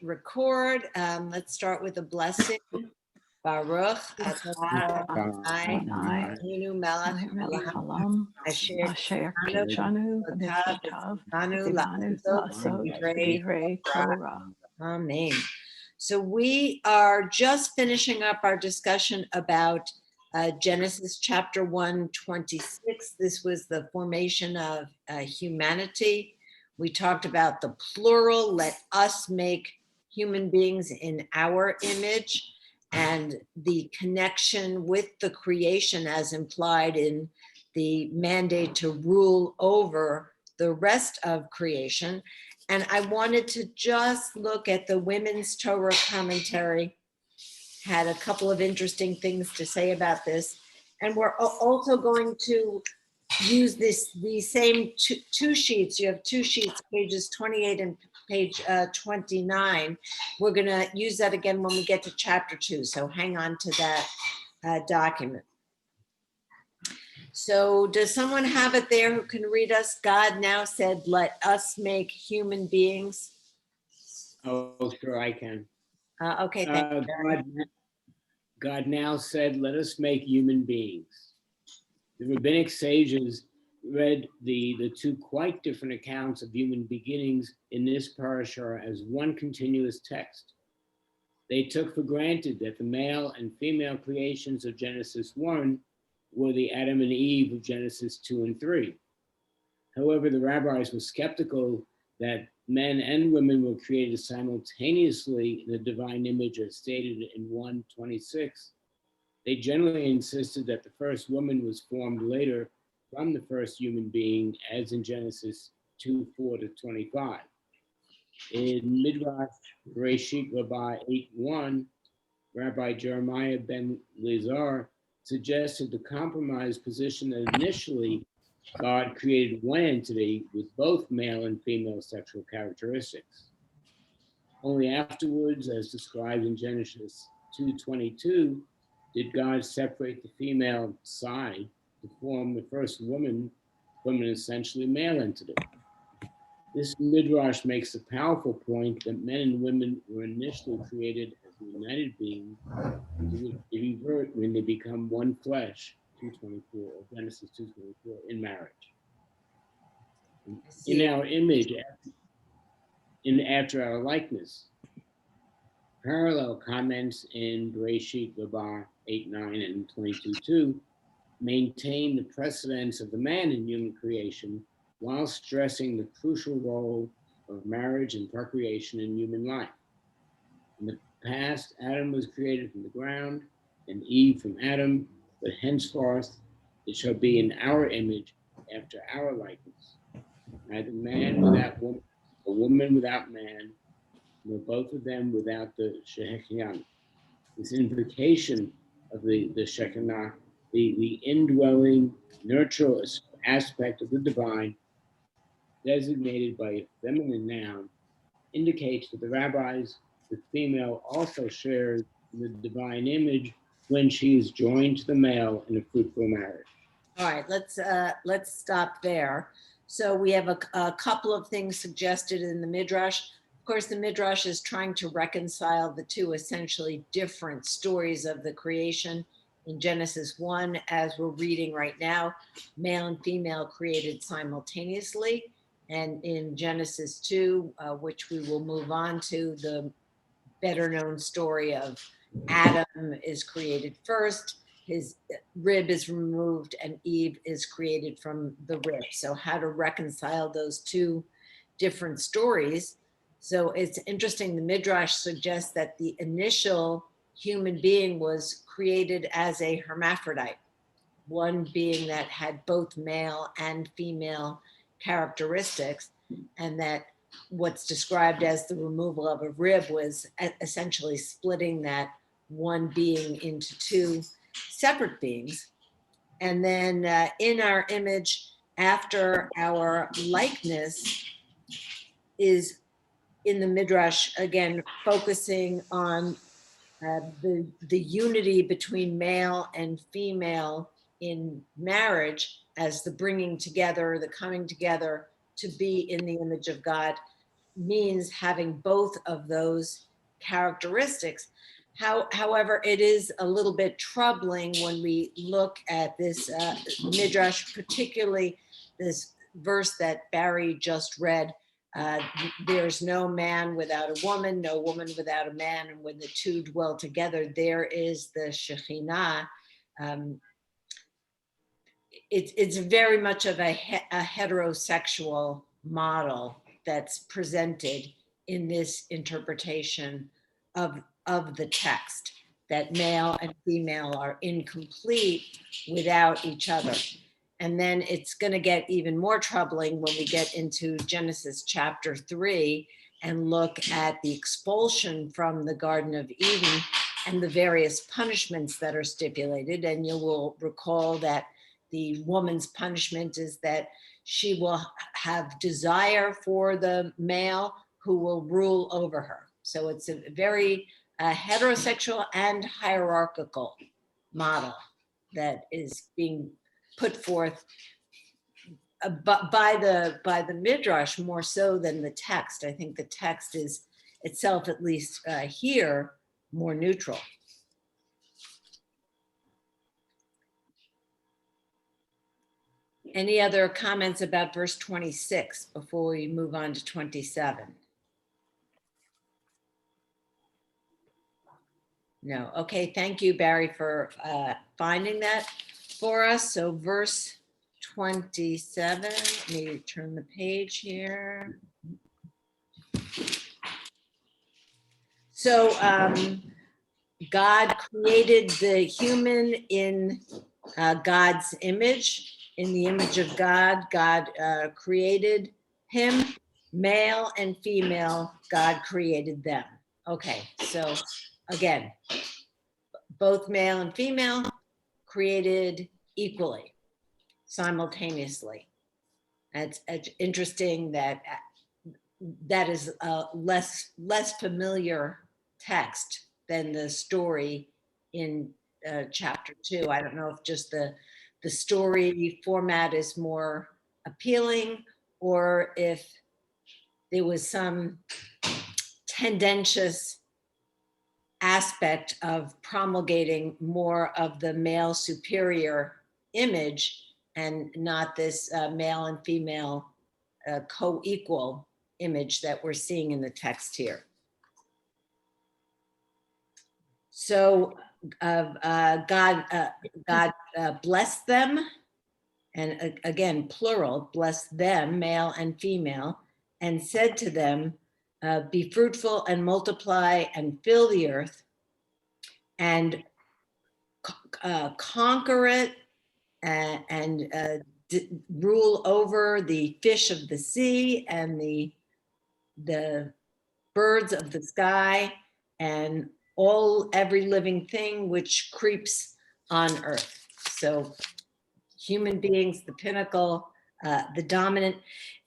record. Let's start with a blessing. Baruch Adonai Eloheinu melech haolam asher kiddushanu la'asot divrei Torah. Amen. So we are just finishing up our discussion about Genesis chapter 1:26. This was the formation of humanity. We talked about the plural, let us make human beings in our image, and the connection with the creation as implied in the mandate to rule over the rest of creation. And I wanted to just look at the Women's Torah commentary, had a couple of interesting things to say about this. And we're also going to use these same two sheets. You have two sheets, pages 28 and page 29. We're going to use that again when we get to chapter 2. So hang on to that document. So does someone have it there who can read us? God now said, let us make human beings. Oh, sure, I can. Okay, thank you. God now said, let us make human beings. The rabbinic sages read the two quite different accounts of human beginnings in this parasha as one continuous text. They took for granted that the male and female creations of Genesis 1 were the Adam and Eve of Genesis 2 and 3. However, the rabbis were skeptical that men and women were created simultaneously in the divine image as stated in 1:26. They generally insisted that the first woman was formed later from the first human being, as in Genesis 2:4-25. In Midrash Reshit Rabbah 8:1, Rabbi Jeremiah ben Lazar suggested the compromise position that initially God created one entity with both male and female sexual characteristics. Only afterwards, as described in Genesis 2:22, did God separate the female side to form the first woman from an essentially male entity. This midrash makes a powerful point that men and women were initially created as united beings to revert when they become one flesh, 2:24, Genesis 2:24, in marriage. In our image, after our likeness. Parallel comments in Bereshit Rabbah 8:9 and 22:2 maintain the precedence of the man in human creation while stressing the crucial role of marriage and procreation in human life. In the past, Adam was created from the ground and Eve from Adam, but henceforth it shall be in our image after our likeness. Neither man without woman, or woman without man, nor both of them without the Shekinah. This invocation of the Shekinah, the indwelling, nurtural aspect of the divine, designated by a feminine noun, indicates that the rabbis, the female, also shares the divine image when she is joined to the male in a fruitful marriage. All right, let's stop there. So we have a couple of things suggested in the Midrash. Of course, the Midrash is trying to reconcile the two essentially different stories of the creation. In Genesis 1, as we're reading right now, male and female created simultaneously. And in Genesis 2, which we will move on to, the better known story of Adam is created first, his rib is removed, and Eve is created from the rib. So how to reconcile those two different stories. So it's interesting, the Midrash suggests that the initial human being was created as a hermaphrodite, one being that had both male and female characteristics, and that what's described as the removal of a rib was essentially splitting that one being into two separate beings. And then in our image, after our likeness, is in the Midrash, again, focusing on the unity between male and female in marriage as the bringing together, the coming together to be in the image of God. means having both of those characteristics. However, it is a little bit troubling when we look at this midrash, particularly this verse that Barry just read. There's no man without a woman, no woman without a man, and when the two dwell together, there is the Shekhinah. It's very much of a heterosexual model that's presented in this interpretation of the text, that male and female are incomplete without each other. And then it's going to get even more troubling when we get into Genesis chapter 3 and look at the expulsion from the Garden of Eden and the various punishments that are stipulated. And you will recall that the woman's punishment is that she will have desire for the male who will rule over her. So it's a very heterosexual and hierarchical model that is being put forth by the midrash more so than the text. I think the text is itself, at least here, more neutral. Any other comments about verse 26 before we move on to 27? No. Okay. Thank you, Barry, for finding that for us. So verse 27, let me turn the page here. So God created the human in God's image. In the image of God, God created him, male and female, God created them. Okay, so again, both male and female created equally, simultaneously. It's interesting that that is a less familiar text than the story in chapter 2. I don't know if just the story format is more appealing, or if there was some tendentious aspect of promulgating more of the male superior image and not this male and female co-equal image that we're seeing in the text here. So God blessed them, and again, plural, blessed them, male and female, and said to them, be fruitful and multiply and fill the earth and conquer it and rule over the fish of the sea and the birds of the sky and every living thing which creeps on earth. So human beings, the pinnacle, the dominant.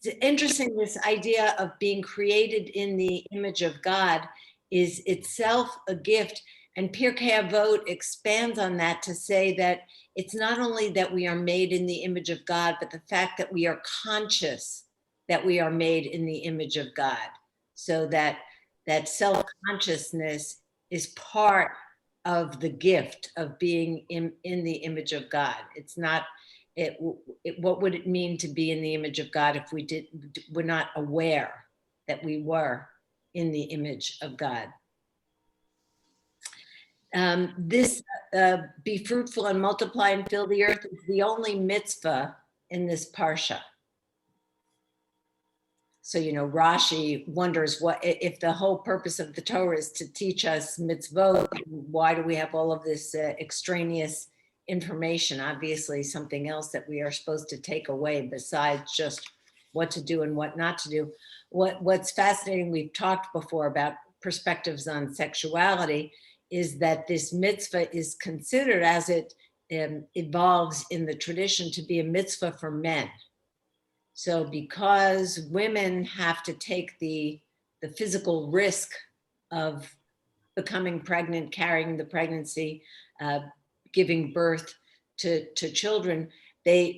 It's interesting, this idea of being created in the image of God is itself a gift. And Pirkei Avot expands on that to say that it's not only that we are made in the image of God, but the fact that we are conscious that we are made in the image of God. So that self-consciousness is part of the gift of being in the image of God. It's not, what would it mean to be in the image of God if we're not aware that we were in the image of God? This be fruitful and multiply and fill the earth is the only mitzvah in this parsha. So, Rashi wonders what if the whole purpose of the Torah is to teach us mitzvot, why do we have all of this extraneous information? Obviously, something else that we are supposed to take away besides just what to do and what not to do. What's fascinating, we've talked before about perspectives on sexuality, is that this mitzvah is considered, as it evolves in the tradition, to be a mitzvah for men. So because women have to take the physical risk of becoming pregnant, carrying the pregnancy, giving birth to children,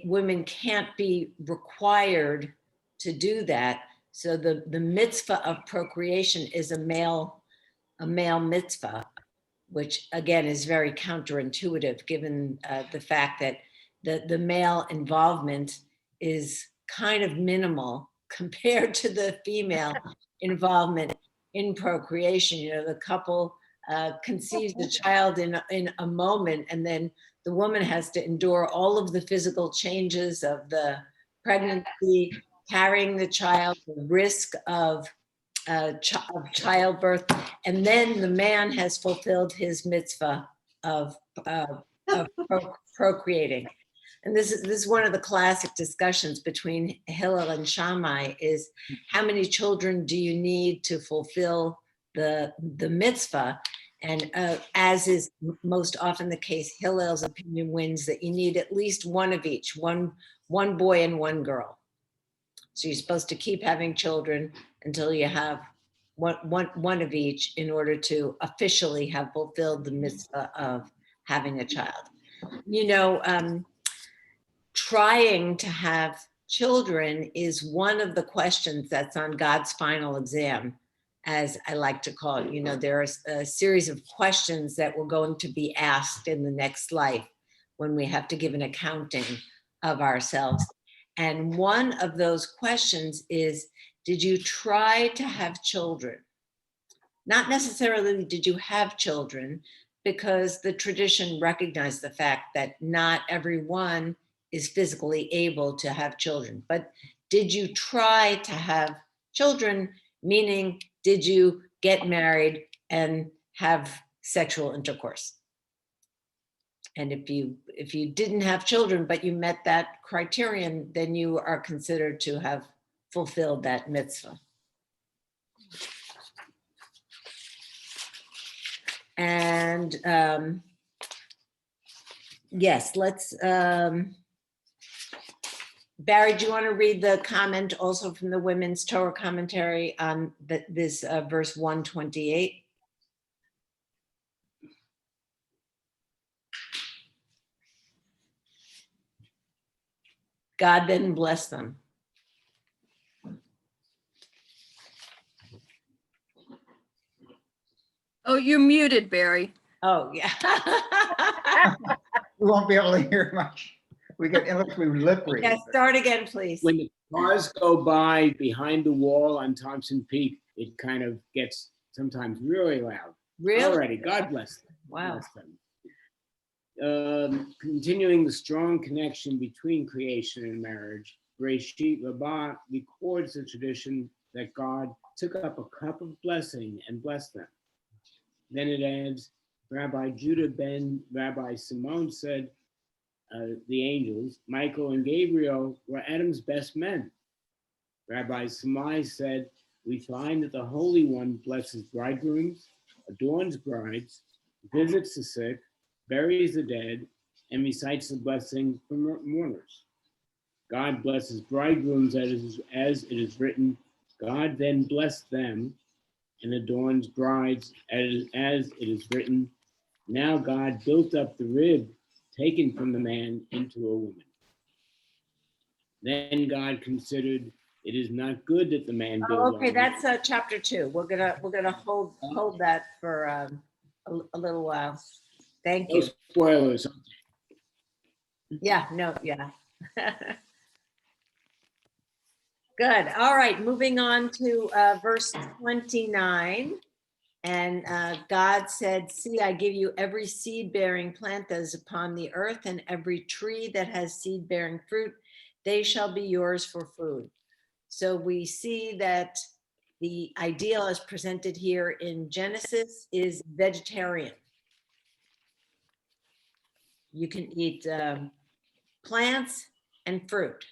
women can't be required to do that. So the mitzvah of procreation is a male mitzvah, which again is very counterintuitive given the fact that the male involvement is kind of minimal compared to the female involvement in procreation. You know, the couple conceives the child in a moment, and then the woman has to endure all of the physical changes of the pregnancy, carrying the child, the risk of childbirth, and then the man has fulfilled his mitzvah of procreating. And this is one of the classic discussions between Hillel and Shammai is how many children do you need to fulfill the mitzvah? And as is most often the case, Hillel's opinion wins that you need at least one of each, one boy and one girl. So you're supposed to keep having children until you have one of each in order to officially have fulfilled the mitzvah of having a child. You know, trying to have children is one of the questions that's on God's final exam, as I like to call it. You know, there are a series of questions that we're going to be asked in the next life when we have to give an accounting of ourselves. And one of those questions is, did you try to have children? Not necessarily did you have children, because the tradition recognized the fact that not everyone is physically able to have children. But did you try to have children? Meaning, did you get married and have sexual intercourse? And if you didn't have children, but you met that criterion, then you are considered to have fulfilled that mitzvah. And yes, let's, Barry, do you want to read the comment also from the Women's Torah Commentary on this verse 128? God then blessed them. Oh, you're muted, Barry. Oh, yeah. We won't be able to hear much. We get, unless we lip read. Yeah, start again, please. When the cars go by behind the wall on Thompson Peak, it kind of gets sometimes really loud. Really? Already, God bless them. Wow. Bless them. Continuing the strong connection between creation and marriage, Bereshit Rabbah records the tradition that God took up a cup of blessing and blessed them. Then it adds, Rabbi Judah ben Rabbi Simon said, the angels, Michael and Gabriel, were Adam's best men. Rabbi Shammai said, we find that the Holy One blesses bridegrooms, adorns brides, visits the sick, buries the dead, and recites the blessing for mourners. God blesses bridegrooms as it is written, God then blessed them, and adorns brides as it is written, now God built up the rib taken from the man into a woman. Then God considered it is not good that the man build. Oh, okay, that's chapter 2. We're gonna hold that for a little while. Thank No you. spoilers. Yeah, no, yeah. Good. All right, moving on to verse 29. And God said, see, I give you every seed-bearing plant that is upon the earth, and every tree that has seed-bearing fruit, they shall be yours for food. So we see that the ideal as presented here in Genesis is vegetarian. You can eat plants and fruit.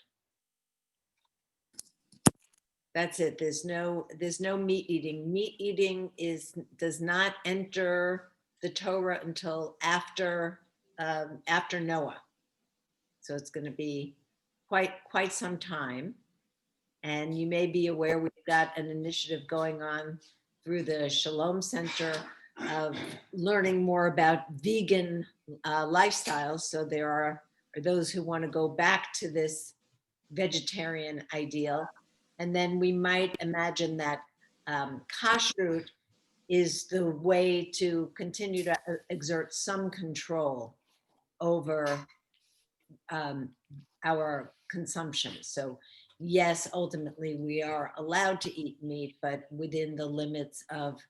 That's it. There's no meat eating. Meat eating does not enter the Torah until after Noah. So it's going to be quite some time. And you may be aware we've got an initiative going on through the Shalom Center of learning more about vegan lifestyles. So there are those who want to go back to this vegetarian ideal. And then we might imagine that kashrut is the way to continue to exert some control over our consumption. So yes, ultimately we are allowed to eat meat, but within the limits of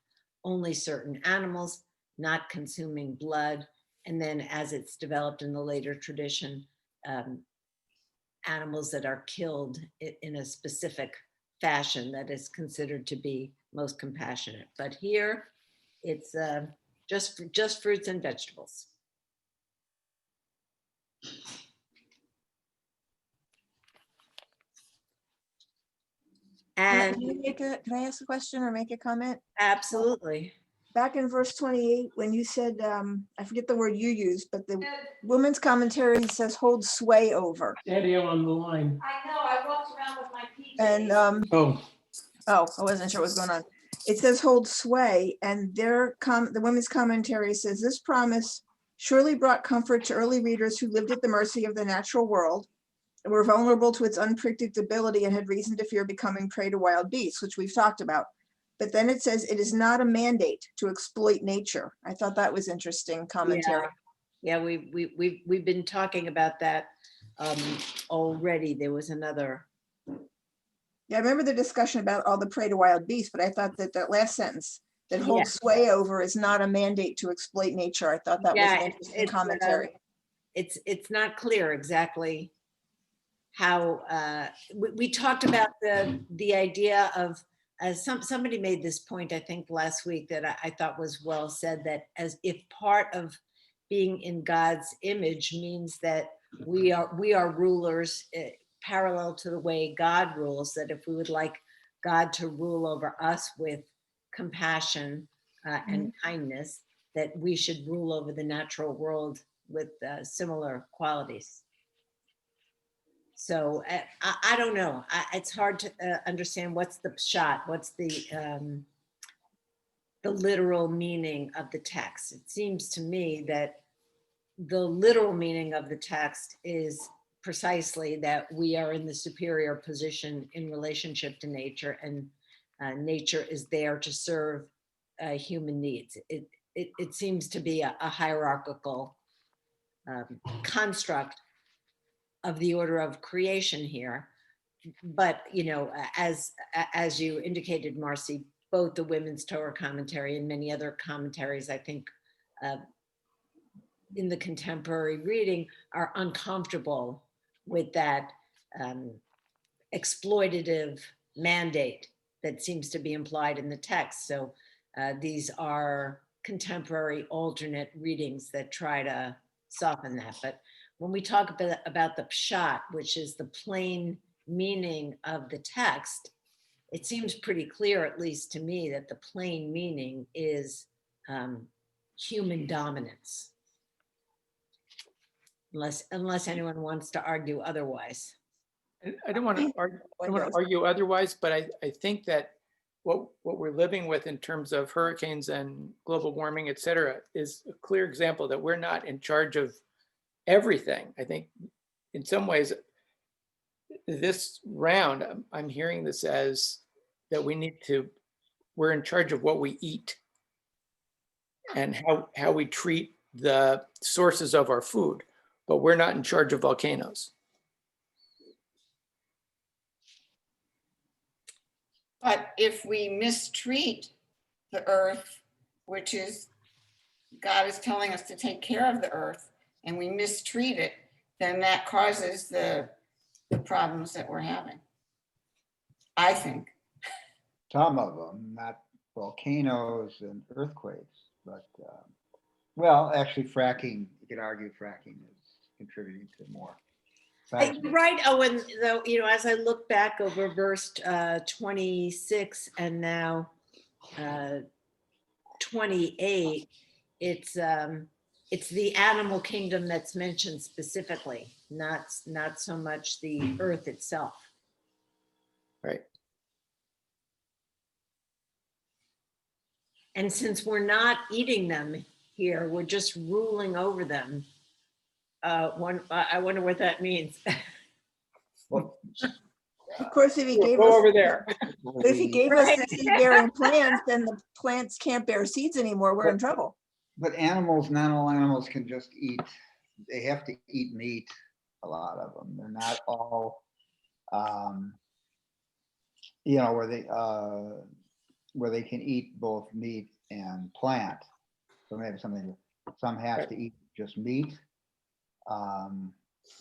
only certain animals, not consuming blood. And then as it's developed in the later tradition, animals that are killed in a specific fashion that is considered to be most compassionate. But here it's just fruits and vegetables. And Can I ask a question or make a comment? absolutely. Back in verse 28, when you said, I forget the word you used, but the woman's commentary says hold sway over. Eddie on the line. I know, I walked around with my PJs. And, Oh, I wasn't sure what was going on. It says hold sway, and the women's commentary says this promise surely brought comfort to early readers who lived at the mercy of the natural world, and were vulnerable to its unpredictability and had reason to fear becoming prey to wild beasts, which we've talked about. But then it says it is not a mandate to exploit nature. I thought that was interesting commentary. Yeah, we've been talking about that already. There was another. Yeah, I remember the discussion about all the prey to wild beasts, but I thought that that last sentence that holds sway over is not a mandate to exploit nature. I thought that was an interesting commentary. It's not clear exactly how we talked about the idea of somebody made this point, I think last week, that I thought was well said, that as if part of being in God's image means that we are rulers parallel to the way God rules, that if we would like God to rule over us with compassion and kindness, that we should rule over the natural world with similar qualities. So I don't know. It's hard to understand what's the shot, what's the literal meaning of the text. It seems to me that the literal meaning of the text is precisely that we are in the superior position in relationship to nature, and nature is there to serve human needs. It seems to be a hierarchical construct of the order of creation here. But, as you indicated, Marcy, both the Women's Torah commentary and many other commentaries, I think, in the contemporary reading are uncomfortable with that exploitative mandate that seems to be implied in the text. So these are contemporary alternate readings that try to soften that. But when we talk about the pshat, which is the plain meaning of the text, it seems pretty clear, at least to me, that the plain meaning is human dominance. Unless anyone wants to argue otherwise. I don't want to argue otherwise, but I think that what we're living with in terms of hurricanes and global warming, et cetera, is a clear example that we're not in charge of everything. I think in some ways, this round, I'm hearing this as that we're in charge of what we eat and how we treat the sources of our food, but we're not in charge of volcanoes. But if we mistreat the earth, which is, God is telling us to take care of the earth, and we mistreat it, then that causes the problems that we're having, I think. Some of them, not volcanoes and earthquakes, but, well, actually fracking, you could argue fracking is contributing to more. You're right, Owen, though, as I look back over verse 26 and now 28, it's the animal kingdom that's mentioned specifically, not so much the earth itself. Right. And since we're not eating them here, we're just ruling over them. I wonder what that means. Well, Of course, if he gave Go us, over there. if he gave us the seed-bearing plants, then the plants can't bear seeds anymore. We're in trouble. But animals, not all animals can just eat, they have to eat meat, a lot of them. They're not all, you know, where they can eat both meat and plant. So maybe some have to eat just meat.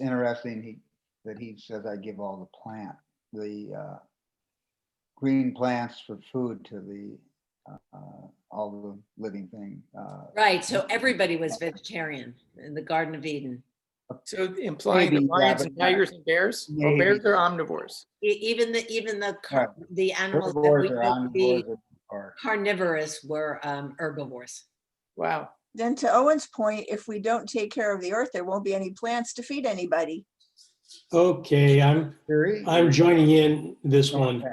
Interesting that he says I give all the green plants for food to all the living thing. Right, so everybody was vegetarian in the Garden of Eden. So implying that Maybe, yeah, lions but and tigers and bears, well, maybe. bears are omnivores. Even Right. the animals that Herbivores we or know to be omnivores or carnivorous were herbivores. Wow. Then to Owen's point, if we don't take care of the earth, there won't be any plants to feed anybody. Okay, I'm joining in this one.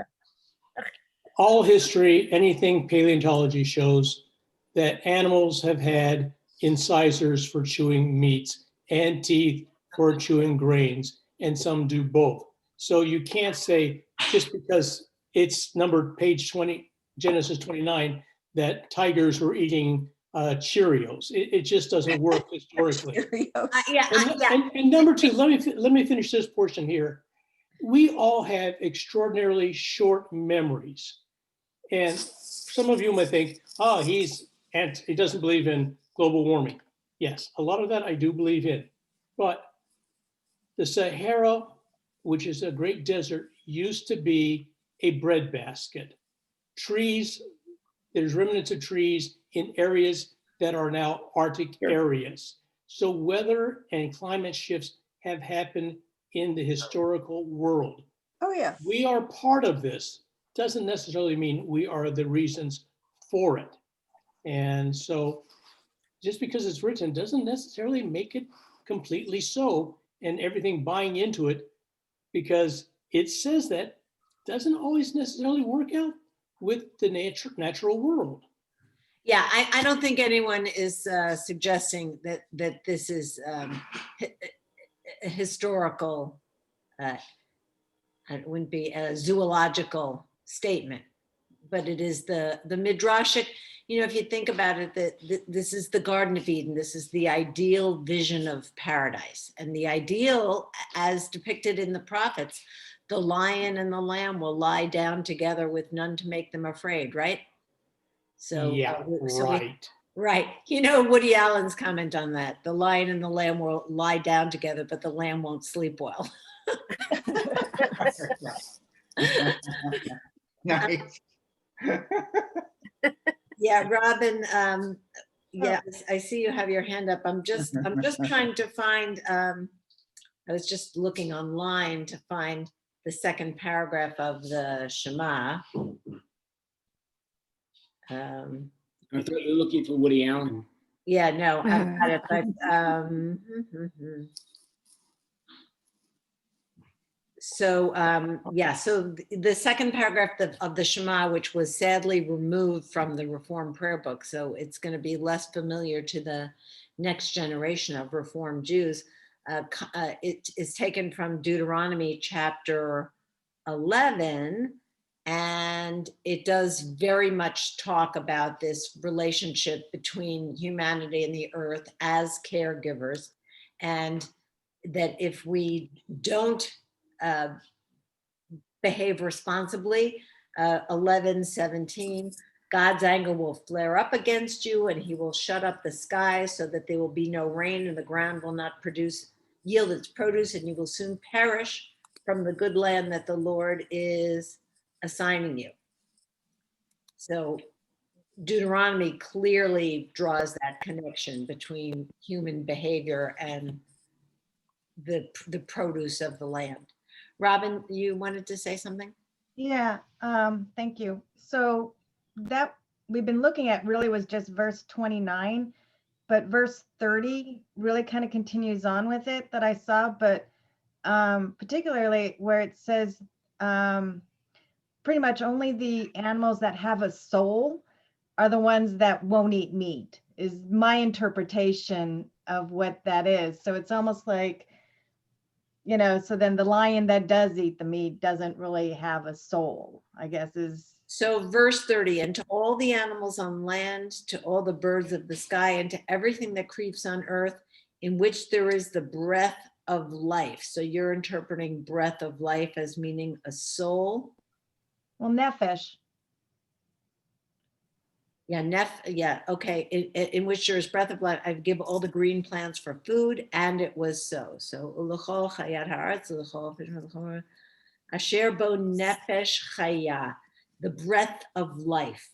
All history, anything paleontology shows that animals have had incisors for chewing meats and teeth for chewing grains, and some do both. So you can't say just because it's numbered page 20, Genesis 29, that tigers were eating Cheerios. It just doesn't work historically. And number two, let me finish this portion here. We all have extraordinarily short memories. And some of you might think, oh, he doesn't believe in global warming. Yes, a lot of that I do believe in. But the Sahara, which is a great desert, used to be a breadbasket. Trees, there's remnants of trees in areas that are now Arctic areas. So weather and climate shifts have happened in the historical world. Oh, yeah. We are part of this. Doesn't necessarily mean we are the reasons for it. And so just because it's written doesn't necessarily make it completely so, and everything buying into it because it says that doesn't always necessarily work out with the natural world. Yeah, I don't think anyone is suggesting that this is a historical, it wouldn't be a zoological statement, but it is the midrashic. You know, if you think about it, that this is the Garden of Eden. This is the ideal vision of paradise, and the ideal, as depicted in the prophets, the lion and the lamb will lie down together with none to make them afraid. Right. So yeah, right. Right. You know, Woody Allen's comment on that. The lion and the lamb will lie down together, but the lamb won't sleep well. Nice. Yeah, Robin, yeah, I see you have your hand up. I'm just trying to find, I was just looking online to find the second paragraph of the Shema. I thought you were looking for Woody Allen. Yeah, no, I've got it, but so yeah, so the second paragraph of the Shema, which was sadly removed from the Reformed prayer book, so it's going to be less familiar to the next generation of Reformed Jews. It is taken from Deuteronomy chapter 11, and it does very much talk about this relationship between humanity and the earth as caregivers, and that if we don't behave responsibly, 11:17, God's anger will flare up against you, and he will shut up the sky so that there will be no rain, and the ground will not yield its produce, and you will soon perish from the good land that the Lord is assigning you. So Deuteronomy clearly draws that connection between human behavior and the produce of the land. Robin, you wanted to say something? Yeah, thank you. So that we've been looking at really was just verse 29, but verse 30 really kind of continues on with it that I saw, but particularly where it says pretty much only the animals that have a soul are the ones that won't eat meat, is my interpretation of what that is. So it's almost like you know, so then the lion that does eat the meat doesn't really have a soul, I guess is, So verse 30, and to all the animals on land, to all the birds of the sky, and to everything that creeps on earth, in which there is the breath of life. So you're interpreting breath of life as meaning a soul. well, nephesh. Yeah, okay. In which there is breath of life, I give all the green plants for food, and it was so. So ulachol chayat haaretz, ulachol fish ulachol asher bo nefesh chaya, the breath of life.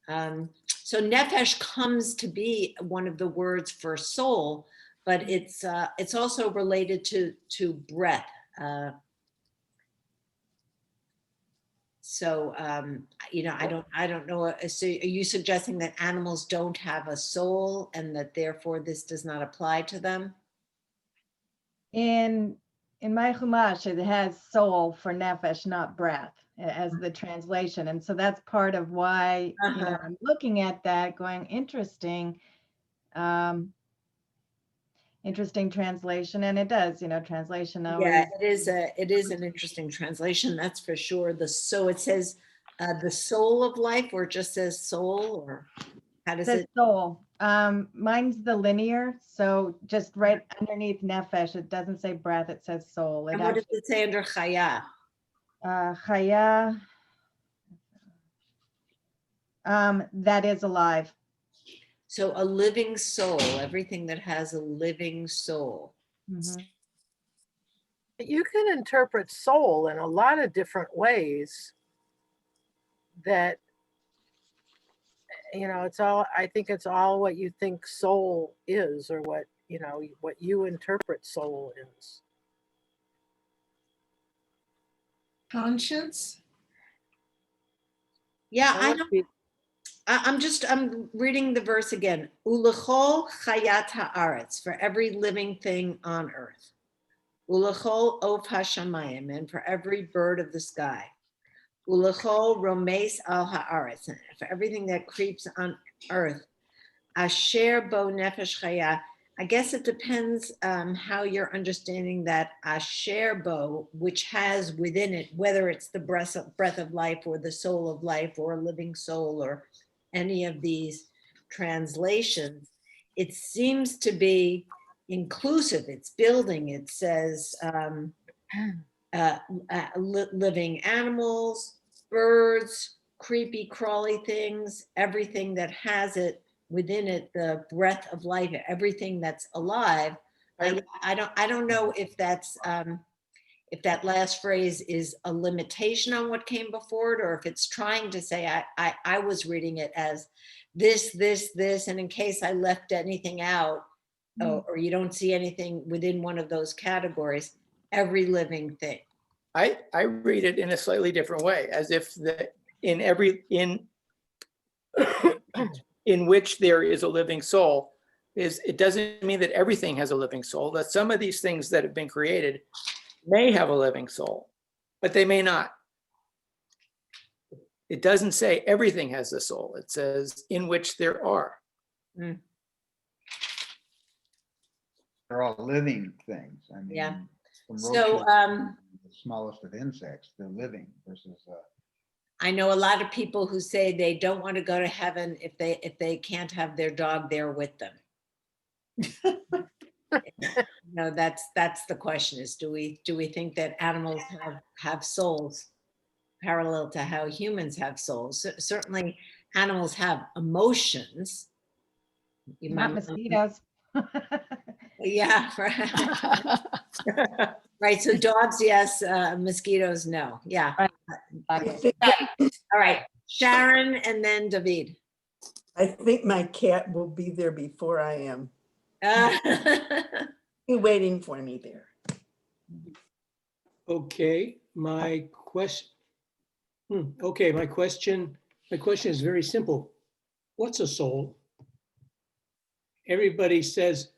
So nefesh comes to be one of the words for soul, but it's also related to breath. So, you know, I don't know. So are you suggesting that animals don't have a soul and that therefore this does not apply to them? In my Chumash, it has soul for nefesh, not breath, as the translation. And so that's part of why, you know, I'm looking at that going, interesting, interesting translation. And it does, you know, translation always. Yeah, it is an interesting translation, that's for sure. So it says the soul of life, or it just says soul, or how does Says it? soul. Mine's the linear, so just right underneath nefesh, it doesn't say breath, it says soul. It And what does actually, it say under chaya? chaya, that is alive. So a living soul, everything that has a living soul. Mhm. You can interpret soul in a lot of different ways that, you know, it's all, I think it's all what you think soul is, or what, you know, what you interpret soul is. Conscience? Yeah, That would be- I'm reading the verse again. Ulechol chayat haaretz, for every living thing on earth. Ulechol of hashamayim, and for every bird of the sky. Ulechol romes al haaretz, and for everything that creeps on earth. Asher bo nefesh chaya. I guess it depends how you're understanding that asher bo, which has within it, whether it's the breath of life or the soul of life or a living soul or any of these translations. It seems to be inclusive. It's building. It says living animals, birds, creepy, crawly things, everything that has it within it, the breath of life, everything that's alive. I don't know if that's if that last phrase is a limitation on what came before it, or if it's trying to say I was reading it as this, and in case I left anything out, or you don't see anything within one of those categories, every living thing. I read it in a slightly different way, as if in which there is a living soul. It doesn't mean that everything has a living soul, that some of these things that have been created may have a living soul, but they may not. It doesn't say everything has a soul. It says in which there are. Mm. They're all living things. I mean, Yeah. from So, roaches, the smallest of insects, they're living versus I know a lot of people who say they don't want to go to heaven if they can't have their dog there with them. No, that's the question, is do we think that animals have souls parallel to how humans have souls? Certainly animals have emotions. Not mosquitoes. Yeah, right. Right, so dogs, yes, mosquitoes, no. Yeah. Right. All right, Sharon and then David. I think my cat will be there before I am. You're waiting for me there. Okay, my question. Okay, my question is very simple. What's a soul? Everybody says,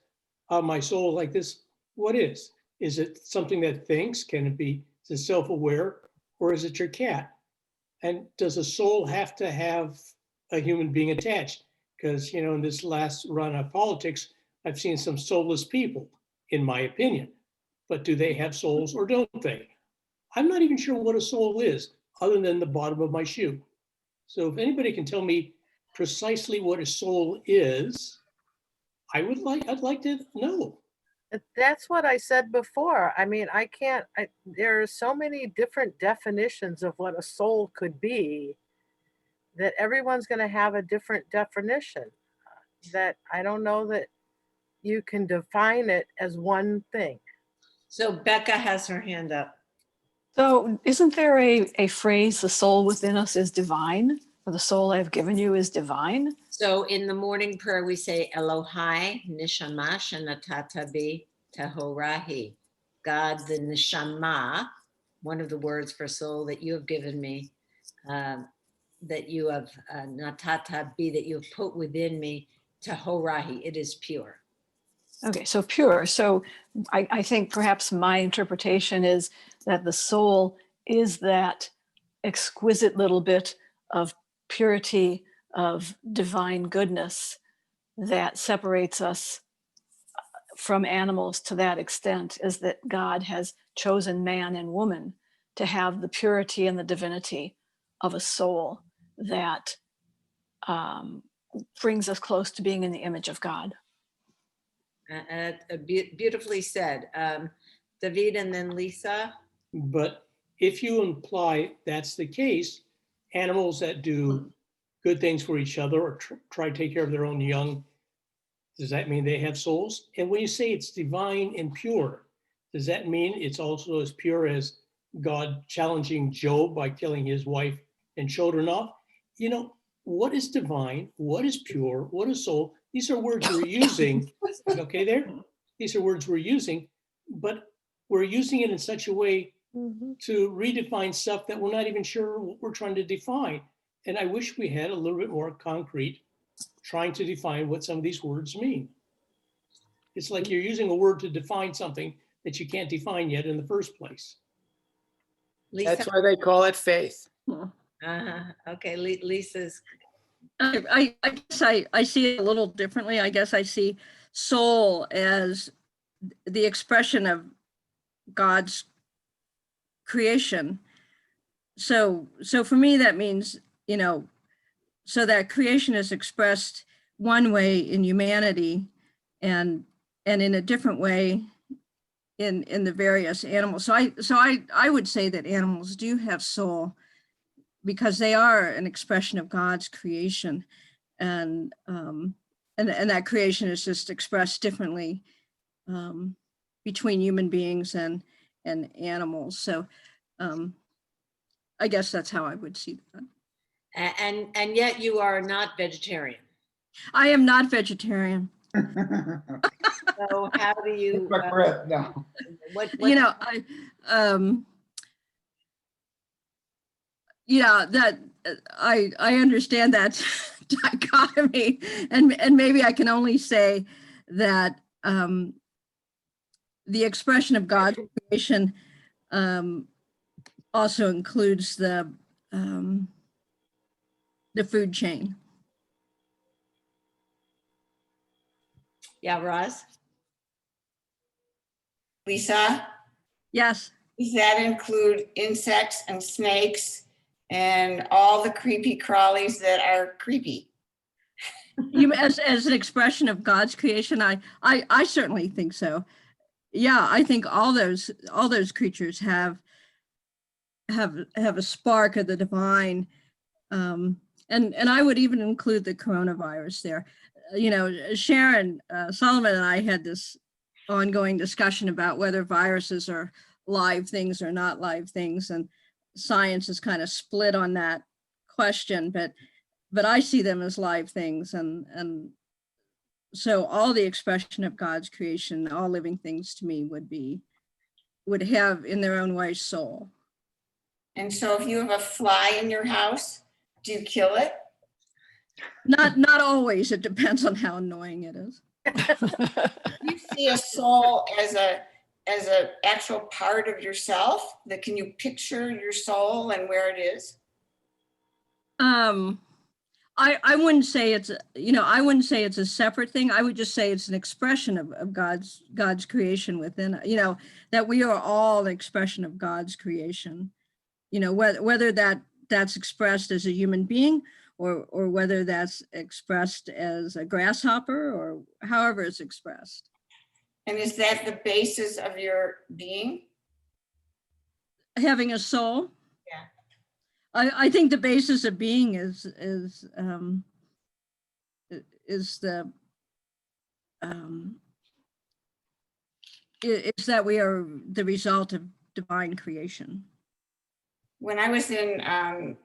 my soul like this. What is? Is it something that thinks? Can it be, is it self-aware, or is it your cat? And does a soul have to have a human being attached? Because, you know, in this last run of politics, I've seen some soulless people, in my opinion. but do they have souls or don't they? I'm not even sure what a soul is, other than the bottom of my shoe. So if anybody can tell me precisely what a soul is, I'd like to know. That's what I said before. I mean, there are so many different definitions of what a soul could be that everyone's going to have a different definition, that I don't know that you can define it as one thing. So Becca has her hand up. So isn't there a phrase, the soul within us is divine, or the soul I've given you is divine? So in the morning prayer, we say Elohai nishama shenatata bi tehorahi. God, the neshama, one of the words for soul that you have given me, that you have natata bi, that you have put within me, tehorahi, it is pure. Okay, so pure. So I think perhaps my interpretation is that the soul is that exquisite little bit of purity, of divine goodness that separates us from animals to that extent, is that God has chosen man and woman to have the purity and the divinity of a soul that brings us close to being in the image of God. Beautifully said. David and then Lisa. But if you imply that's the case, animals that do good things for each other or try to take care of their own young, does that mean they have souls? And when you say it's divine and pure, does that mean it's also as pure as God challenging Job by killing his wife and children off? You know, what is divine? What is pure? What is soul? These are words we're using. Okay, there? These are words we're using, but we're using it in such a way to redefine stuff that we're not even sure what we're trying to define. And I wish we had a little bit more concrete trying to define what some of these words mean. It's like you're using a word to define something that you can't define yet in the first place. Lisa. That's why they call it faith. Okay, Lisa's. I guess I see it a little differently. I guess I see soul as the expression of God's creation. So for me, that means, so that creation is expressed one way in humanity and in a different way in the various animals. So I would say that animals do have soul because they are an expression of God's creation, and that creation is just expressed differently between human beings and animals. So I guess that's how I would see that. And yet you are not vegetarian. I am not vegetarian. So how do you? No. What that I understand that dichotomy, and maybe I can only say that the expression of God's creation also includes the food chain. Yeah, Roz? Lisa, Yes. does that include insects and snakes and all the creepy crawlies that are creepy? You as an expression of God's creation, I certainly think so. Yeah, I think all those creatures have a spark of the divine, and I would even include the coronavirus there. Sharon Solomon and I had this ongoing discussion about whether viruses are live things or not live things, and science is kind of split on that question, but I see them as live things, and so all the expression of God's creation, all living things to me would have in their own way soul. And so if you have a fly in your house, do you kill it? Not always. It depends on how annoying it is. You see a soul as a actual part of yourself? That can you picture your soul and where it is? I wouldn't say it's, I wouldn't say it's a separate thing. I would just say it's an expression of God's creation within, that we are all an expression of God's creation. Whether that's expressed as a human being or whether that's expressed as a grasshopper or however it's expressed. And is that the basis of your being? Having a soul. Yeah. I think the basis of being is that we are the result of divine creation. When I was in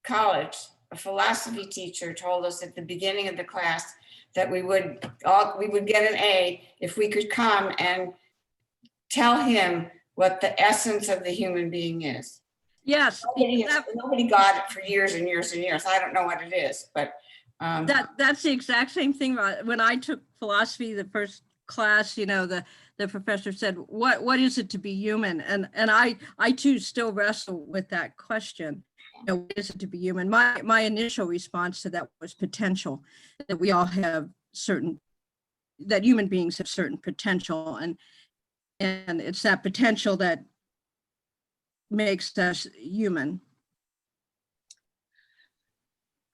college, a philosophy teacher told us at the beginning of the class that we would get an A if we could come and tell him what the essence of the human being is. Yes. Nobody got it for years and years and years. I don't know what it is, but that's the exact same thing. When I took philosophy, the first class, the professor said, what is it to be human? And I too still wrestle with that question. What is it to be human? My initial response to that was potential, that we all have that human beings have certain potential, and it's that potential that makes us human.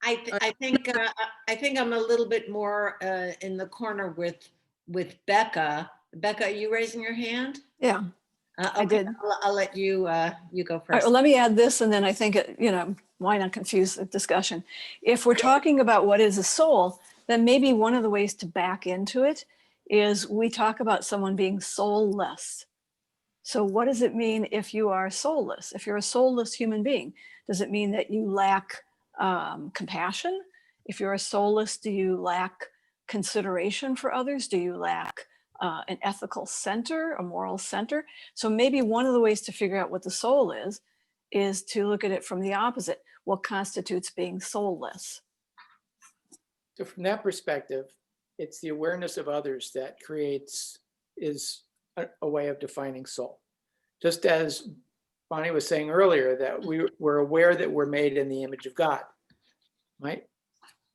I think I'm a little bit more in the corner with Becca. Becca, are you raising your hand? Yeah, Okay, I did. I'll let you you go All right, first. well, let me add this, and then I think, why not confuse the discussion? If we're talking about what is a soul, then maybe one of the ways to back into it is we talk about someone being soulless. So what does it mean if you are soulless? If you're a soulless human being, does it mean that you lack compassion? If you're a soulless, do you lack consideration for others? Do you lack an ethical center, a moral center? So maybe one of the ways to figure out what the soul is to look at it from the opposite. What constitutes being soulless? So from that perspective, it's the awareness of others that is a way of defining soul. Just as Bonnie was saying earlier, that we're aware that we're made in the image of God, right?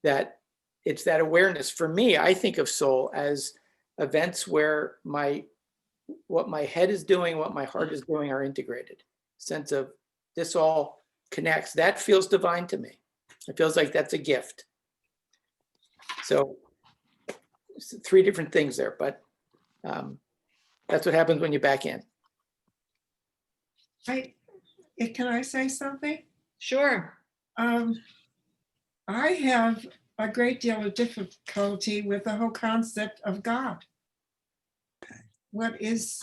That it's that awareness. For me, I think of soul as events where what my head is doing, what my heart is doing are integrated. Sense of this all connects. That feels divine to me. It feels like that's a gift. So it's 3 different things there, but that's what happens when you back in. Can I say something? Sure. I have a great deal of difficulty with the whole concept of God. What is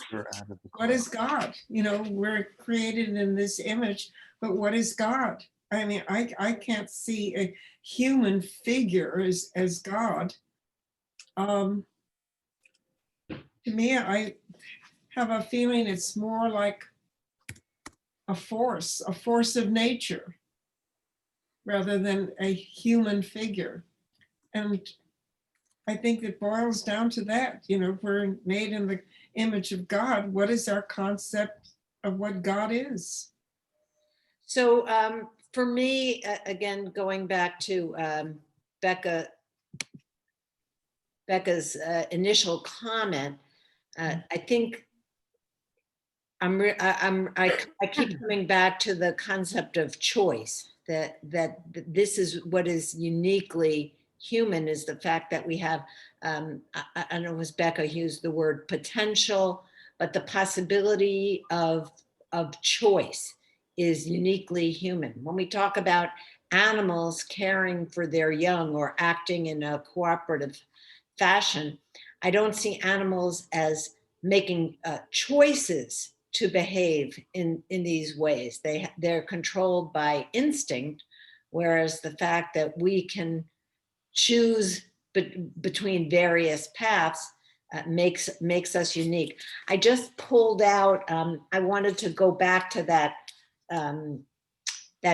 God? We're created in this image, but what is God? I mean, I can't see a human figure as God. To me, I have a feeling it's more like a force of nature, rather than a human figure. And I think it boils down to that. We're made in the image of God. What is our concept of what God is? So for me, again, going back to Becca's initial comment, I think I keep coming back to the concept of choice, that this is what is uniquely human, is the fact that we have, I don't know, was Becca used the word potential, but the possibility of choice is uniquely human. When we talk about animals caring for their young or acting in a cooperative fashion, I don't see animals as making choices to behave in these ways. They're controlled by instinct, whereas the fact that we can choose between various paths makes us unique. I just pulled out, I wanted to go back to that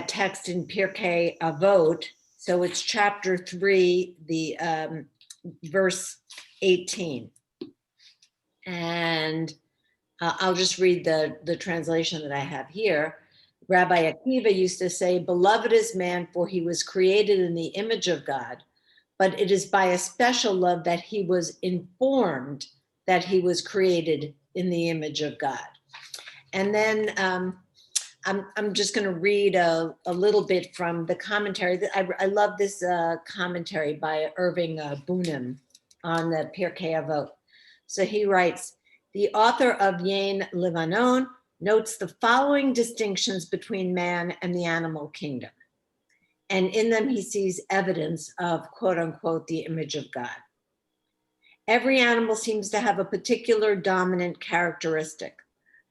text in Pirkei Avot. So it's chapter 3, the verse 18. And I'll just read the translation that I have here. Rabbi Akiva used to say, beloved is man, for he was created in the image of God, but it is by a special love that he was informed that he was created in the image of God. And then I'm just going to read a little bit from the commentary. I love this commentary by Irving Bunim on the Pirkei Avot. So he writes, the author of Yain Levanon notes the following distinctions between man and the animal kingdom. And in them, he sees evidence of, quote unquote, the image of God. Every animal seems to have a particular dominant characteristic.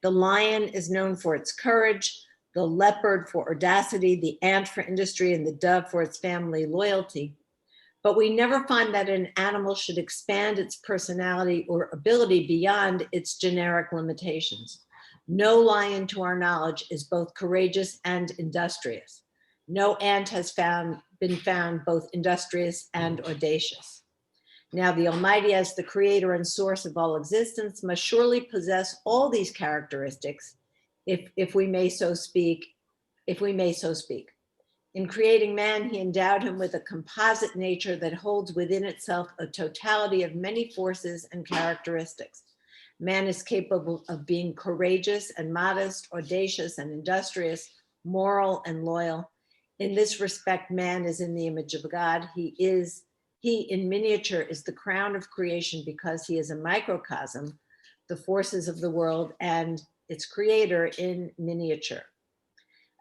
The lion is known for its courage, the leopard for audacity, the ant for industry, and the dove for its family loyalty. But we never find that an animal should expand its personality or ability beyond its generic limitations. No lion, to our knowledge, is both courageous and industrious. No ant has been found both industrious and audacious. Now, the Almighty, as the creator and source of all existence, must surely possess all these characteristics, if we may so speak. In creating man, he endowed him with a composite nature that holds within itself a totality of many forces and characteristics. Man is capable of being courageous and modest, audacious and industrious, moral and loyal. In this respect, man is in the image of God. He in miniature is the crown of creation because he is a microcosm, the forces of the world and its creator in miniature.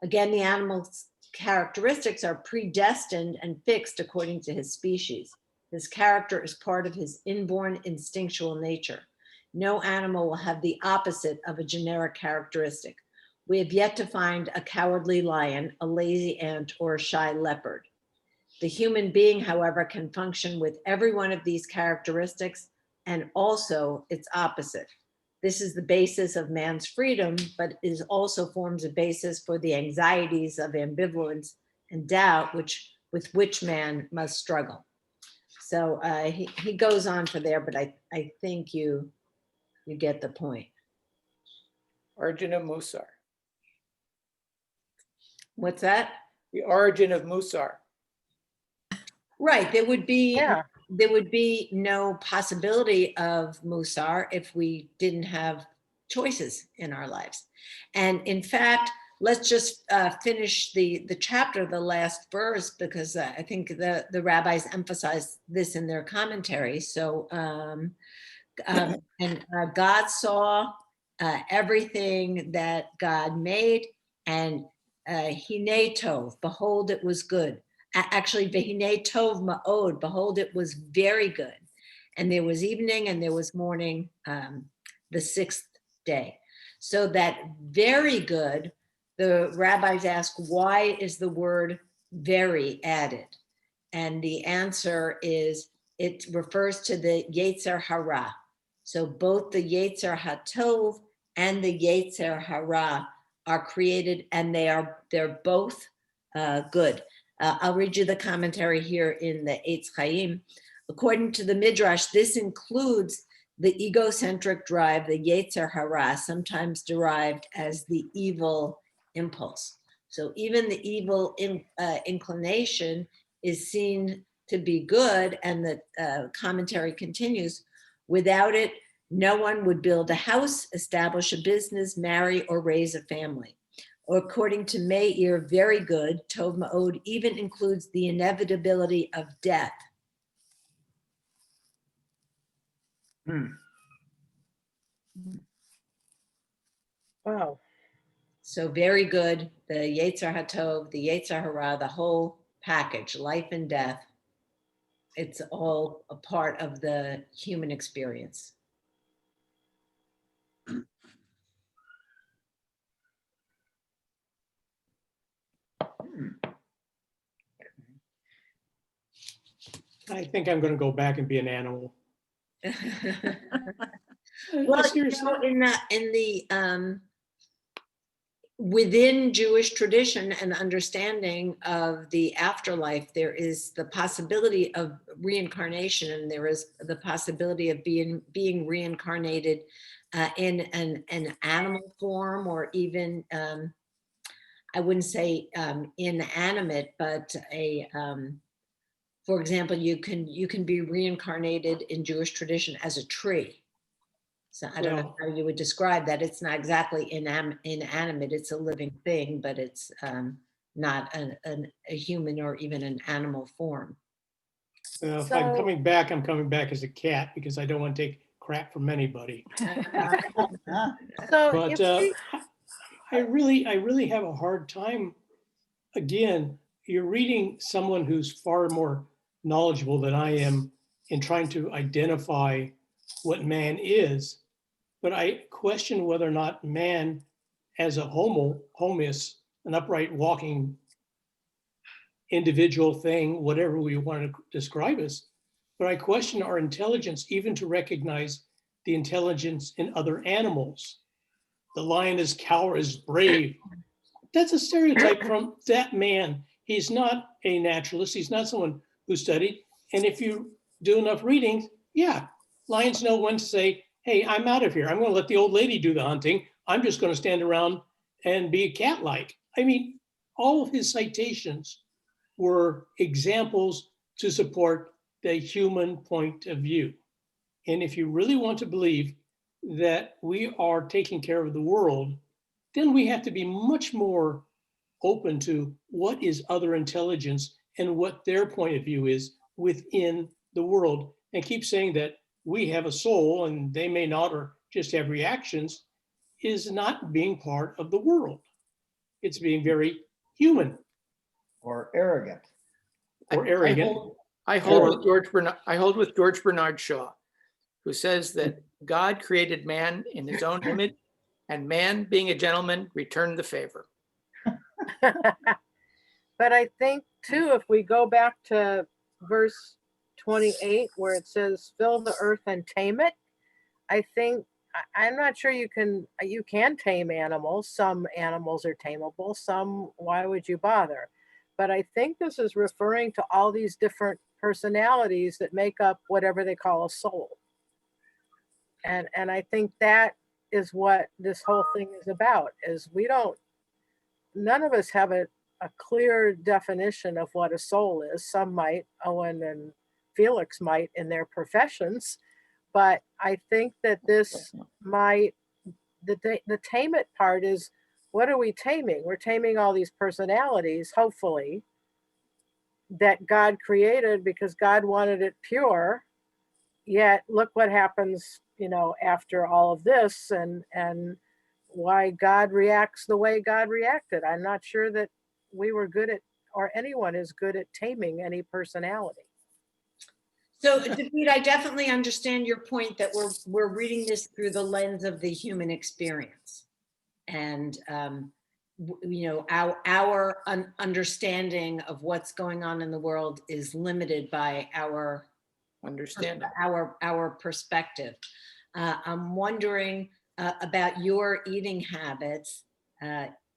Again, the animal's characteristics are predestined and fixed according to his species. His character is part of his inborn instinctual nature. No animal will have the opposite of a generic characteristic. We have yet to find a cowardly lion, a lazy ant, or a shy leopard. The human being, however, can function with every one of these characteristics and also its opposite. This is the basis of man's freedom, but is also forms a basis for the anxieties of ambivalence and doubt with which man must struggle. So he goes on for there, but I think you get the point. Origin of Musar. What's that? The origin of Musar. Right, there would be Yeah. no possibility of Musar if we didn't have choices in our lives. And in fact, let's just finish the chapter, the last verse, because I think the rabbis emphasize this in their commentary. So, God saw everything that God made, and Hinei Tov, behold, it was good. Actually, Vehinei Tov Ma'od, behold, it was very good. And there was evening and there was morning, the sixth day. So that very good, the rabbis ask, why is the word very added? And the answer is, it refers to the Yetzer Hara. So both the Yetzer HaTov and the Yetzer Hara are created, and they're both good. I'll read you the commentary here in the Eitz Chaim. According to the Midrash, this includes the egocentric drive, the Yetzer Hara, sometimes derived as the evil impulse. So even the evil inclination is seen to be good, and the commentary continues, without it, no one would build a house, establish a business, marry, or raise a family. Or according to Meir, very good, Tov Ma'od even includes the inevitability of death. Wow. So very good, the Yetzer HaTov, the Yetzer Hara, the whole package, life and death, it's all a part of the human experience. I think I'm going to go back and be an animal. Well, Seriously. in the within Jewish tradition and understanding of the afterlife, there is the possibility of reincarnation, and there is the possibility of being reincarnated in an animal form, or even I wouldn't say inanimate, but for example, you can be reincarnated in Jewish tradition as a tree. So I don't know how you would describe that. It's not exactly inanimate. It's a living thing, but it's not a human or even an animal form. If I'm coming back, I'm coming back as a cat because I don't want to take crap from anybody. So But I really have a hard time. Again, you're reading someone who's far more knowledgeable than I am in trying to identify what man is. But I question whether or not man as a homus, an upright walking individual thing, whatever we want to describe us. But I question our intelligence even to recognize the intelligence in other animals. The lion is cower, is brave. That's a stereotype from that man. He's not a naturalist. He's not someone who studied. And if you do enough reading, yeah, lions know when to say, hey, I'm out of here. I'm going to let the old lady do the hunting. I'm just going to stand around and be cat-like. I mean, all of his citations were examples to support the human point of view. And if you really want to believe that we are taking care of the world, then we have to be much more open to what is other intelligence and what their point of view is within the world, and keep saying that we have a soul and they may not, or just have reactions, is not being part of the world. It's being very human. Or arrogant. Or arrogant. I hold with George Bernard Shaw, who says that God created man in his own image, and man, being a gentleman, returned the favor. But I think too, if we go back to verse 28, where it says, fill the earth and tame it, I think, I'm not sure you can tame animals. Some animals are tameable, some, why would you bother? But I think this is referring to all these different personalities that make up whatever they call a soul. And I think that is what this whole thing is about, is none of us have a clear definition of what a soul is. Some might, Owen and Felix might in their professions, but I think that this might, the tame it part is, what are we taming? We're taming all these personalities, hopefully, that God created because God wanted it pure. Yet look what happens, after all of this, and why God reacts the way God reacted. I'm not sure that we were good at, or anyone is good at taming any personality. So, David, I definitely understand your point that we're reading this through the lens of the human experience, and our understanding of what's going on in the world is limited by our understanding, our perspective. I'm wondering about your eating habits.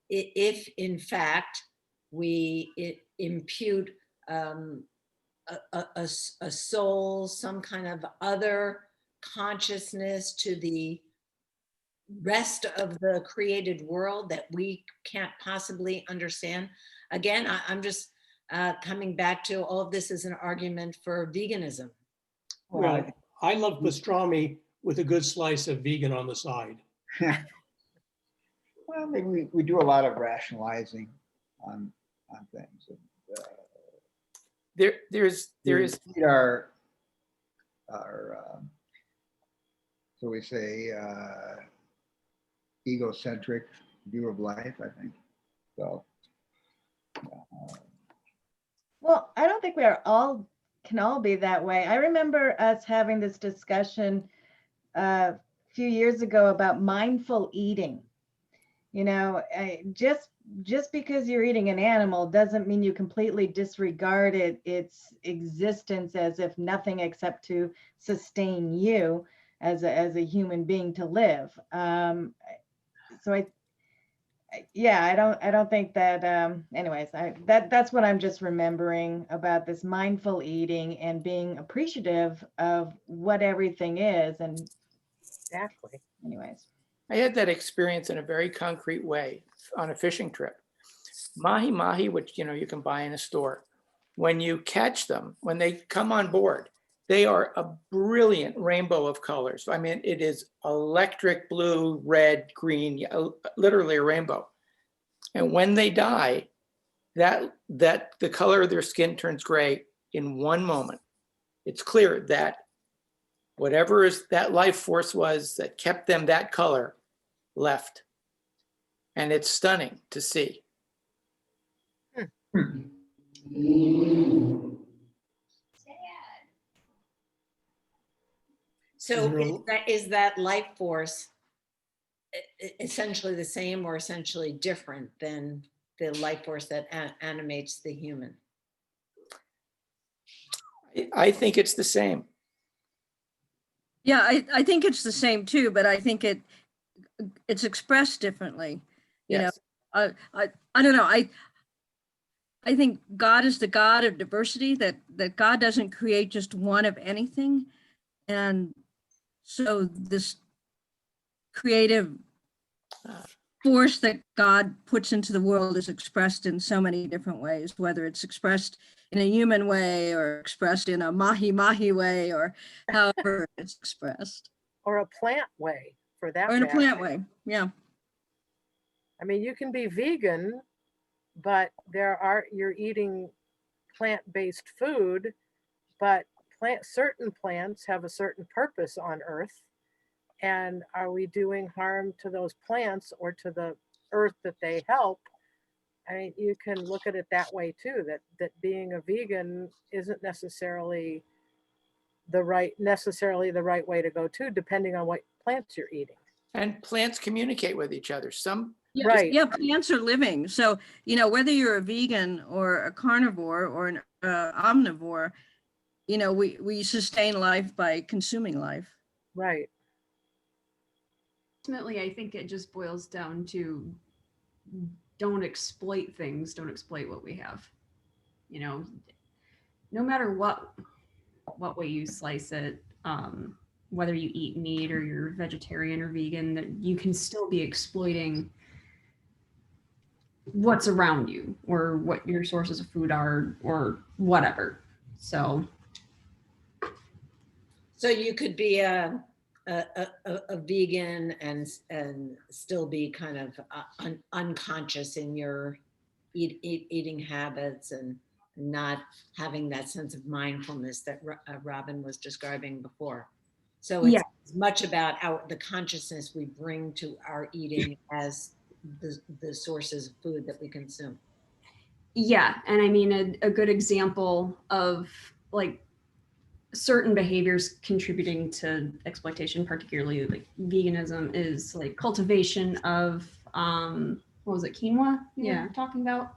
If in fact we impute a soul, some kind of other consciousness to the rest of the created world that we can't possibly understand. Again, I'm just coming back to all of this as an argument for veganism. Well, I love pastrami with a good slice of vegan on the side. Well, maybe we do a lot of rationalizing on things. There is our so we say egocentric view of life, I think. So Well, I don't think can all be that way. I remember us having this discussion a few years ago about mindful eating. Just because you're eating an animal doesn't mean you completely disregard its existence as if nothing except to sustain you as a human being to live. So I don't think that, anyways, that's what I'm just remembering about this mindful eating and being appreciative of what everything is. And exactly. Anyways. I had that experience in a very concrete way on a fishing trip. Mahi, which, you know, you can buy in a store, when you catch them, when they come on board, they are a brilliant rainbow of colors. I mean, it is electric blue, red, green, literally a rainbow. And when they die, that the color of their skin turns gray in one moment. It's clear that whatever that life force was that kept them that color left. And it's stunning to see. So is that life force essentially the same or essentially different than the life force that animates the human? I think it's the same. Yeah, I think it's the same too, but I think it's expressed differently. You Yes. know, I don't know. I think God is the God of diversity, that God doesn't create just one of anything. And so this creative force that God puts into the world is expressed in so many different ways, whether it's expressed in a human way or expressed in a mahi way or however it's expressed. Or a plant way, for that Or in a matter. plant way, yeah. I mean, you can be vegan, but you're eating plant-based food, but certain plants have a certain purpose on Earth. And are we doing harm to those plants or to the earth that they help? I mean, you can look at it that way too, that being a vegan isn't necessarily the right way to go too, depending on what plants you're eating. And plants communicate with each other. Yeah, Right. Yeah, plants are living. So, you know, whether you're a vegan or a carnivore or an omnivore, you know, we sustain life by consuming life. Right. Ultimately, I think it just boils down to don't exploit things, don't exploit what we have. You know, no matter what way you slice it, whether you eat meat or you're vegetarian or vegan, that you can still be exploiting what's around you or what your sources of food are or whatever. So you could be a vegan and still be kind of unconscious in your eating habits and not having that sense of mindfulness that Robin was describing before. So it's much about the consciousness we bring to our eating as the sources of food that we consume. Yeah, and I mean a good example of like certain behaviors contributing to exploitation, particularly like veganism, is like cultivation of what was it, quinoa? Yeah, talking about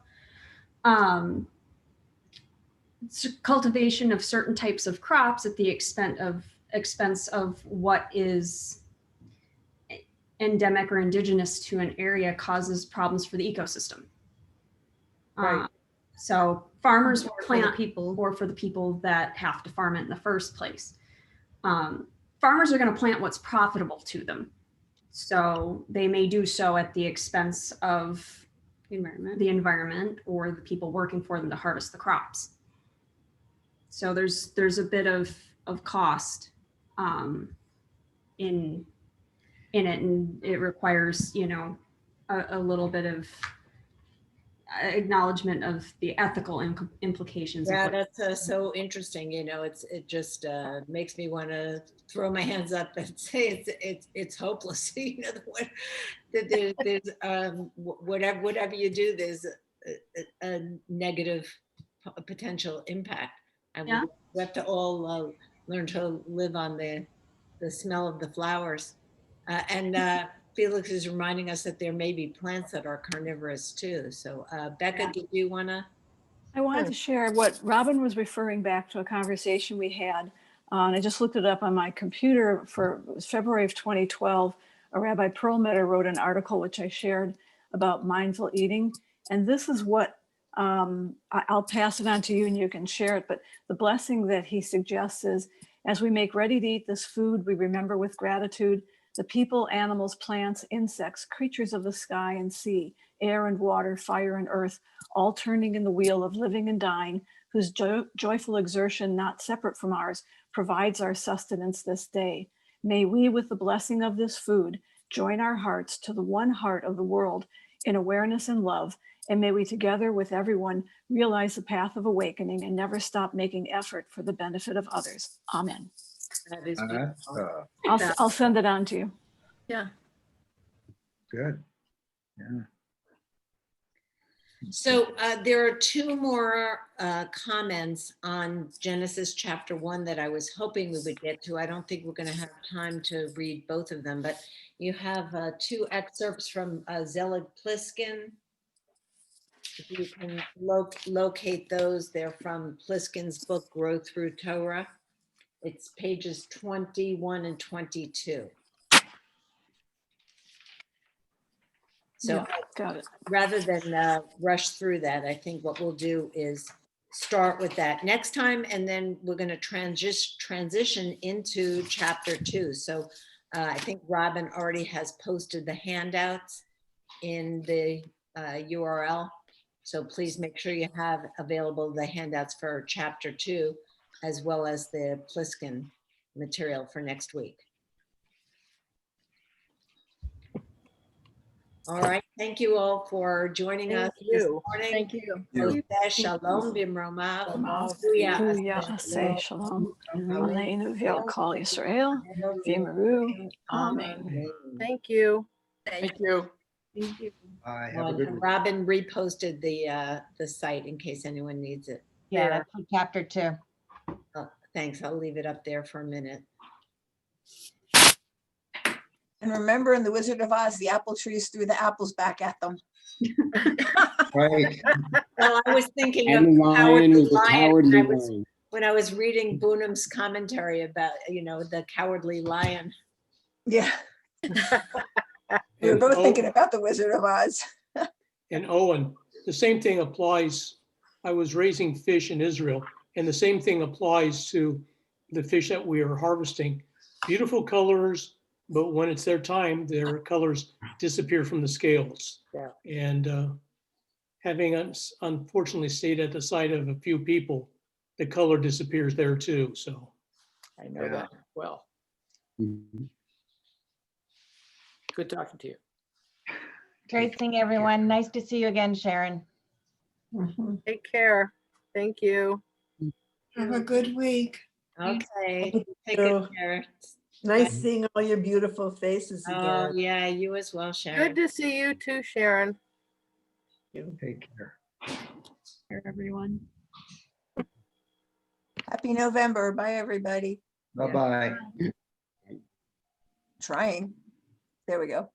cultivation of certain types of crops at the expense of what is endemic or indigenous to an area causes problems for the ecosystem. Right. So farmers will plant for the people that have to farm it in the first place. Farmers are going to plant what's profitable to them. So they may do so at the expense of the environment or the people working for them to harvest the crops. So there's a bit of cost in it, and it requires, you know, a little bit of acknowledgement of the ethical implications. Yeah, that's so interesting. You know, it just makes me want to throw my hands up and say it's hopeless. You know, there's whatever you do, there's a negative potential impact. And we have to all learn to live on the smell of the flowers. And Felix is reminding us that there may be plants that are carnivorous too. So Becca, did you want to? I wanted to share what Robin was referring back to, a conversation we had. And I just looked it up on my computer for February of 2012. A Rabbi Perlmutter wrote an article which I shared about mindful eating. And this is what, I'll pass it on to you and you can share it. But the blessing that he suggests is, as we make ready to eat this food, we remember with gratitude the people, animals, plants, insects, creatures of the sky and sea, air and water, fire and earth, all turning in the wheel of living and dying, whose joyful exertion, not separate from ours, provides our sustenance this day. May we, with the blessing of this food, join our hearts to the one heart of the world in awareness and love, and may we together with everyone realize the path of awakening and never stop making effort for the benefit of others. Amen. That is That's beautiful. I'll send it on to you. Yeah. good. Yeah. So there are two more comments on Genesis chapter 1 that I was hoping we would get to. I don't think we're going to have time to read both of them, but you have two excerpts from Zelig Pliskin. If you can locate those, they're from Pliskin's book, Grow Through Torah. It's pages 21 and 22. So Yeah, got it. rather than rush through that, I think what we'll do is start with that next time, and then we're going to transition into chapter 2. So I think Robin already has posted the handouts in the URL. So please make sure you have available the handouts for chapter 2, as well as the Pliskin material for next week. All right, thank you all for joining us this morning. Thank you. Shalom bimromav. Huya aseh shalom. Aleinu v'al kol Yisrael. V'imru. Amen. Thank you. Thank you. Thank you. Bye. Have a good week. Robin reposted the site in case anyone needs it. Yeah, that's for chapter 2. Thanks, I'll leave it up there for a minute. And remember, in The Wizard of Oz, the apple trees threw the apples back at them. Right. Well, I was thinking of And the lion Cowardly was a Lion cowardly lion. when I was reading Boonham's commentary about, the Cowardly Lion. Yeah, we were And both thinking about The Wizard of Oz. And Owen, the same thing applies. I was raising fish in Israel, and the same thing applies to the fish that we are harvesting. Beautiful colors, but when it's their time, their colors disappear from the scales. Yeah. And having unfortunately stayed at the side of a few people, the color disappears there too. So I know that well. Mhm. Good talking to you. Great seeing everyone. Nice to see you again, Sharon. Take care. Thank you. Have a good week. Okay, take you. good care. Nice seeing all your beautiful faces Oh, again. yeah, you as well, Sharon. Good to see you too, Sharon. Take care. Everyone. Happy November. Bye, everybody. Bye-bye. Trying. There we go.